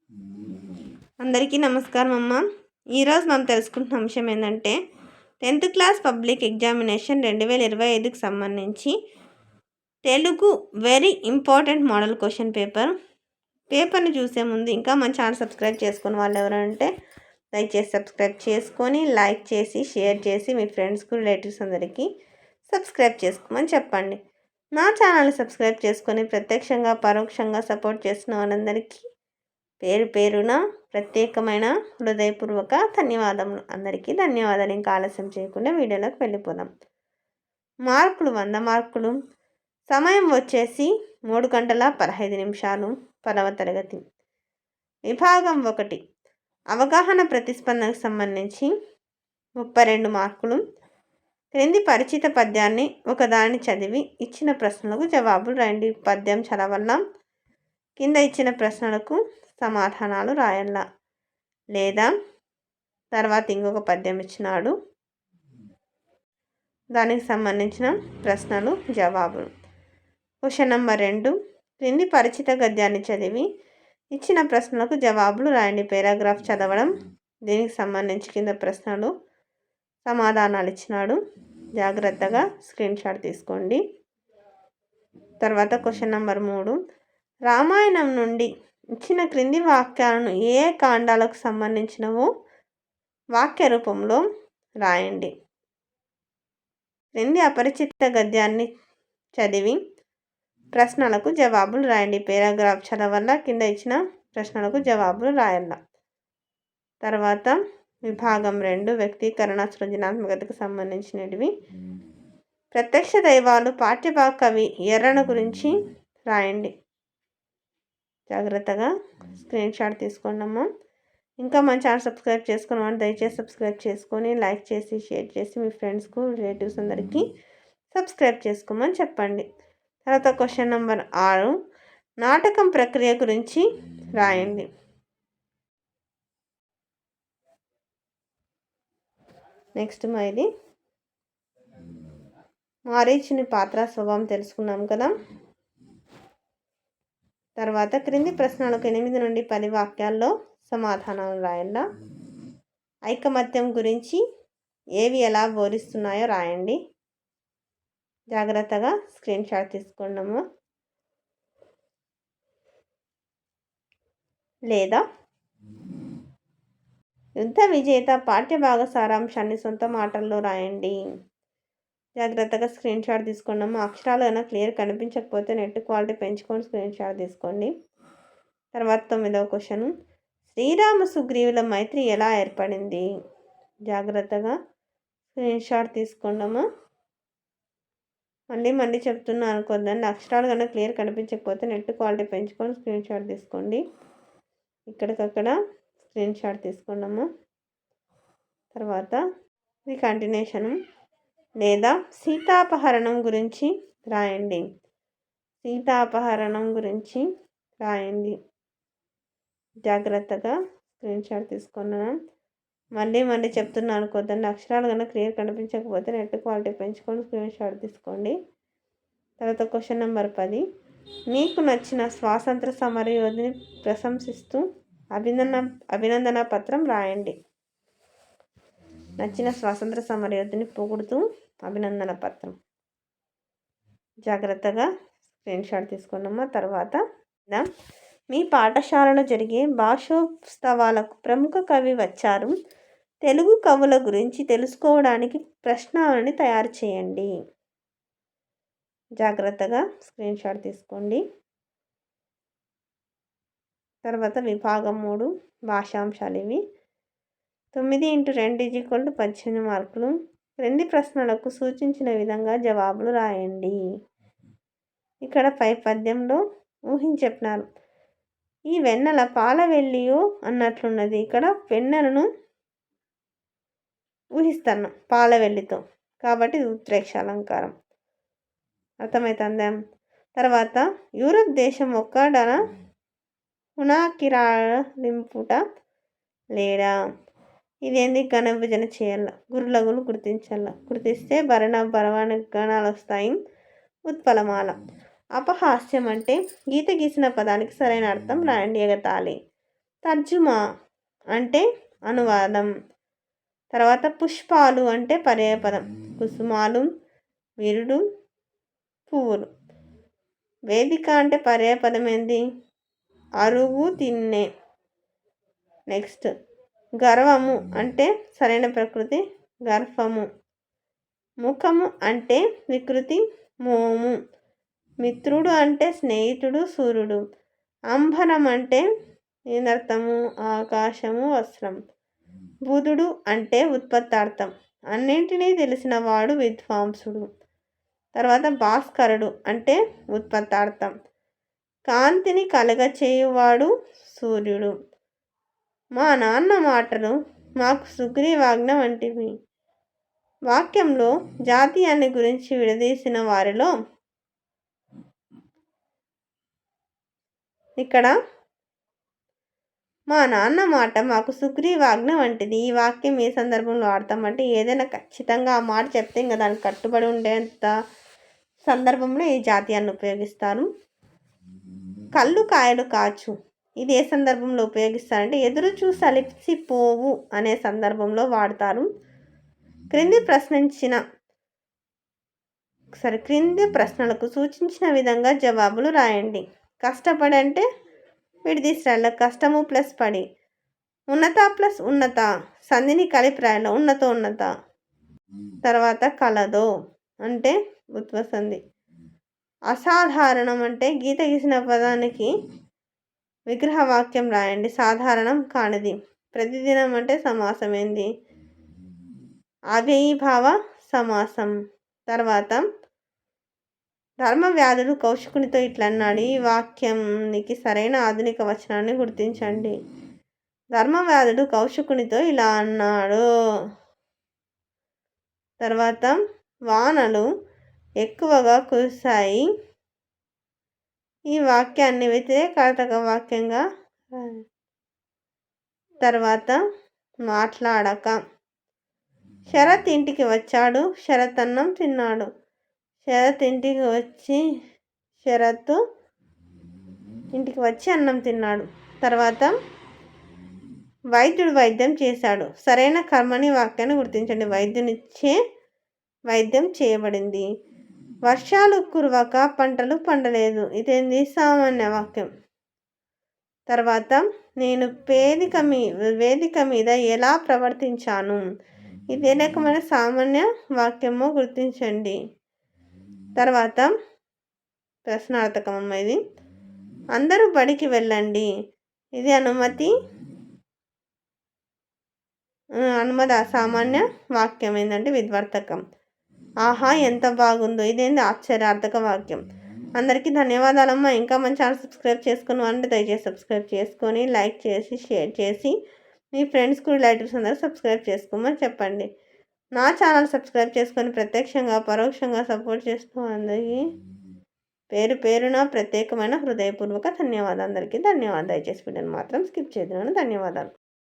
అందరికీ నమస్కారం అమ్మ. ఈరోజు మనం తెలుసుకుంటున్న అంశం ఏంటంటే 10th క్లాస్ పబ్లిక్ ఎగ్జామినేషన్ 2025కి సంబంధించి Telugu very important model question పేపర్ని చూసే ముందు ఇంకా మన ఛానల్ సబ్స్క్రైబ్ చేసుకుని వాళ్ళు ఎవరంటే దయచేసి సబ్స్క్రైబ్ చేసుకొని లైక్ చేసి షేర్ చేసి మీ ఫ్రెండ్స్కు రిలేటివ్స్ అందరికీ సబ్స్క్రైబ్ చేసుకోమని చెప్పండి. నా ఛానల్ని సబ్స్క్రైబ్ చేసుకొని ప్రత్యక్షంగా పరోక్షంగా సపోర్ట్ చేసిన వాళ్ళందరికీ పేరు పేరున ప్రత్యేకమైన హృదయపూర్వక ధన్యవాదములు. అందరికీ ధన్యవాదాలు. ఇంకా ఆలస్యం చేయకుండా వీడియోలోకి వెళ్ళిపోదాం. మార్కులు 100 మార్కులు. సమయం వచ్చేసి 3 గంటల 15 నిమిషాలు. 10వ తరగతి. విభాగం 1 అవగాహన ప్రతిస్పందనకు సంబంధించి 32 మార్కులు. క్రింది పరిచిత పద్యాన్ని ఒకదాన్ని చదివి ఇచ్చిన ప్రశ్నలకు జవాబులు రాయండి. పద్యం చదవల్లా, కింద ఇచ్చిన ప్రశ్నలకు సమాధానాలు రాయాల, లేదా తర్వాత ఇంకొక పద్యం ఇచ్చినాడు దానికి సంబంధించిన ప్రశ్నలు జవాబులు. క్వశ్చన్ నెంబర్ 2 క్రింది పరిచిత గద్యాన్ని చదివి ఇచ్చిన ప్రశ్నలకు జవాబులు రాయండి. పారాగ్రాఫ్ చదవడం, దీనికి సంబంధించి కింద ప్రశ్నలు సమాధానాలు ఇచ్చినాడు, జాగ్రత్తగా స్క్రీన్ షాట్ తీసుకోండి. తర్వాత క్వశ్చన్ నెంబర్ 3 రామాయణం నుండి ఇచ్చిన క్రింది వాక్యాలను ఏ కాండాలకు సంబంధించినవో వాక్య రూపంలో రాయండి. క్రింది అపరిచిత గద్యాన్ని చదివి ప్రశ్నలకు జవాబులు రాయండి. పారాగ్రాఫ్ చదవల్ల, కింద ఇచ్చిన ప్రశ్నలకు జవాబులు రాయాల. తర్వాత విభాగం 2 వ్యక్తీకరణ సృజనాత్మకతకు సంబంధించినవి. ప్రత్యక్ష దైవాలు పాఠ్యభాగ కవి ఎర్రన గురించి రాయండి. జాగ్రత్తగా స్క్రీన్ షాట్ తీసుకోండమ్మా. ఇంకా మన ఛానల్ సబ్స్క్రైబ్ చేసుకున్న వాళ్ళు దయచేసి సబ్స్క్రైబ్ చేసుకొని లైక్ చేసి షేర్ చేసి మీ ఫ్రెండ్స్కు రిలేటివ్స్ అందరికీ సబ్స్క్రైబ్ చేసుకోమని చెప్పండి. తర్వాత క్వశ్చన్ నెంబర్ 6 నాటకం ప్రక్రియ గురించి రాయండి. నెక్స్ట్ ఇది మారీచుని పాత్ర స్వభావం తెలుసుకున్నాం కదా. తర్వాత క్రింది ప్రశ్నలకు 8 నుండి 10 వాక్యాల్లో సమాధానాలు రాయండి. ఐకమత్యం గురించి ఏవి ఎలా బోధిస్తున్నాయో రాయండి. జాగ్రత్తగా స్క్రీన్ షాట్ తీసుకోండము. లేదా యుద్ధ విజేత పాఠ్యభాగ సారాంశాన్ని సొంత మాటల్లో రాయండి. జాగ్రత్తగా స్క్రీన్ షాట్ తీసుకోండమ్మా. అక్షరాలు అయినా క్లియర్ కనిపించకపోతే నెట్ క్వాలిటీ పెంచుకొని స్క్రీన్ షాట్ తీసుకోండి. తర్వాత 9వ క్వశ్చన్ శ్రీరామ సుగ్రీవుల మైత్రి ఎలా ఏర్పడింది. జాగ్రత్తగా స్క్రీన్ షాట్ తీసుకోండమ్మా. మళ్ళీ చెప్తున్నా అనుకోద్దండి. అక్షరాలు కన్నా క్లియర్ కనిపించకపోతే నెట్ క్వాలిటీ పెంచుకొని స్క్రీన్ షాట్ తీసుకోండి. ఇక్కడికక్కడ స్క్రీన్ షాట్ తీసుకోండమ్మా. తర్వాత ఇది కంటిన్యూషను. లేదా సీతాపహరణం గురించి రాయండి. సీతాపహరణం గురించి రాయండి. జాగ్రత్తగా స్క్రీన్ షాట్ తీసుకున్నాను. మళ్ళీ చెప్తున్నాను అనుకోద్దండి. అక్షరాలు కన్నా క్లియర్ కనిపించకపోతే నెట్ క్వాలిటీ పెంచుకొని స్క్రీన్ షాట్ తీసుకోండి. తర్వాత క్వశ్చన్ నెంబర్ 10 మీకు నచ్చిన స్వాతంత్ర సమరయోధిని ప్రశంసిస్తూ అభినందన పత్రం రాయండి. నచ్చిన స్వాతంత్ర సమరయోధిని పొగుడుతూ అభినందన పత్రం. జాగ్రత్తగా స్క్రీన్ షాట్ తీసుకున్నామా. తర్వాత మీ పాఠశాలలో జరిగే భాషోత్సవాలకు ప్రముఖ కవి వచ్చారు. తెలుగు కవుల గురించి తెలుసుకోవడానికి ప్రశ్నావళిని తయారు చేయండి. జాగ్రత్తగా స్క్రీన్ షాట్ తీసుకోండి. తర్వాత విభాగం 3 భాషాంశాలు ఇవి. 9x2 = 18 మార్కులు. క్రింది ప్రశ్నలకు సూచించిన విధంగా జవాబులు రాయండి. ఇక్కడ పై పద్యంలో ఊహించెప్పినారు. ఈ వెన్నెల పాల వెల్లియో అన్నట్లున్నది. ఇక్కడ వెన్నెలను ఊహిస్తున్నాం పాల వెల్లితో, కాబట్టి ఉత్ప్రేక్ష అలంకారం. అర్థమవుతుందా. తర్వాత యూరప్ దేశం ఒక్కడన హునాకిరాలింపుట లేడా. ఇదేంది ఘన విభజన చేయాల, గురులగులు గుర్తించాల, గుర్తిస్తే బరవణ గణాలు వస్తాయి. ఉత్పలమాల అపహాస్యం అంటే గీత గీసిన పదానికి సరైన అర్థం రాయండి. ఎగతాళి తర్జుమా అంటే అనువాదం. తర్వాత పుష్పాలు అంటే పర్యాయపదం. కుసుమాలు, వీరుడు, పువ్వులు. వేదిక అంటే పర్యాయపదం ఏంది? అరుగు, తిన్నె. నెక్స్ట్ గర్వము అంటే సరైన ప్రకృతి, గర్భము. ముఖము అంటే వికృతి, మోము. మిత్రుడు అంటే స్నేహితుడు, సూర్యుడు. అంబరం అంటే ఏందర్థము? ఆకాశము, వస్త్రం. బుధుడు అంటే ఉత్పత్తార్థం. అన్నింటినీ తెలిసిన వాడు విద్వాంసుడు. తర్వాత భాస్కరుడు అంటే ఉత్పత్తార్థం. కాంతిని కలగచేయువాడు సూర్యుడు. మా నాన్న మాటలు మాకు సుగ్రీవాజ్ఞ వంటివి. వాక్యంలో జాతీయాన్ని గురించి విడదీసిన వారిలో ఇక్కడ మా నాన్న మాట మాకు సుగ్రీవాజ్ఞ వంటిది. ఈ వాక్యం ఏ సందర్భంలో వాడతామంటే ఏదైనా ఖచ్చితంగా ఆ మాట చెప్తే ఇంకా దానికి కట్టుబడి ఉండేంత సందర్భంలో ఈ జాతీయాన్ని ఉపయోగిస్తారు. కళ్ళు కాయలు కాచు, ఇది ఏ సందర్భంలో ఉపయోగిస్తారంటే ఎదురు చూసి అలిసిపోవు అనే సందర్భంలో వాడతారు. క్రింది ప్రశ్నలకు సూచించిన విధంగా జవాబులు రాయండి. కష్టపడి అంటే విడదీసి రాయాలి. కష్టము ప్లస్ పడి. ఉన్నత ప్లస్ ఉన్నత సంధిని కలిపి రాయాలి. ఉన్నత. తర్వాత కలదో అంటే ఉత్వసంధి. అసాధారణం అంటే గీత గీసిన పదానికి విగ్రహవాక్యం రాయండి. సాధారణం కానిది. ప్రతిదినం అంటే సమాసం ఏంది? అవ్యయీభావ సమాసం. తర్వాత ధర్మవ్యాధుడు కౌశికునితో ఇట్లన్నాడు. ఈ వాక్యానికి సరైన ఆధునిక వచనాన్ని గుర్తించండి. ధర్మవ్యాధుడు కౌశికునితో ఇలా అన్నాడు. తర్వాత వానలు ఎక్కువగా కురిశాయి. ఈ వాక్యాన్ని వ్యతిరేకార్థక వాక్యంగా. తర్వాత మాట్లాడక. శరత్ ఇంటికి వచ్చాడు. శరత్ అన్నం తిన్నాడు. శరత్ ఇంటికి వచ్చి అన్నం తిన్నాడు. తర్వాత వైద్యుడు వైద్యం చేశాడు. సరైన కర్మని వాక్యాన్ని గుర్తించండి. వైద్యునిచ్చే వైద్యం చేయబడింది. వర్షాలు కురవక పంటలు పండలేదు. ఇదేంది? సామాన్య వాక్యం. తర్వాత నేను వేదిక మీద ఎలా ప్రవర్తించాను, ఇది ఏ రకమైన సామాన్య వాక్యమో గుర్తించండి. తర్వాత ప్రశ్నార్థకం ఇది. అందరూ బడికి వెళ్ళండి, ఇది అనుమతి సామాన్య వాక్యం ఏంటంటే విద్వర్తకం. ఆహా ఎంత బాగుందో, ఇదేంటి ఆశ్చర్యార్థక వాక్యం. అందరికీ ధన్యవాదాలమ్మా. ఇంకా మన ఛానల్ సబ్స్క్రైబ్ చేసుకుని అంటే దయచేసి సబ్స్క్రైబ్ చేసుకొని లైక్ చేసి షేర్ చేసి మీ ఫ్రెండ్స్కి రిలేటివ్స్ అందరూ సబ్స్క్రైబ్ చేసుకోమని చెప్పండి. నా ఛానల్ సబ్స్క్రైబ్ చేసుకొని ప్రత్యక్షంగా పరోక్షంగా సపోర్ట్ చేస్తూ అందరికీ పేరున ప్రత్యేకమైన హృదయపూర్వక ధన్యవాదాలు. అందరికీ ధన్యవాదాలు. దయచేసి వీడియోని మాత్రం స్కిప్ చేయడం. ధన్యవాదాలు.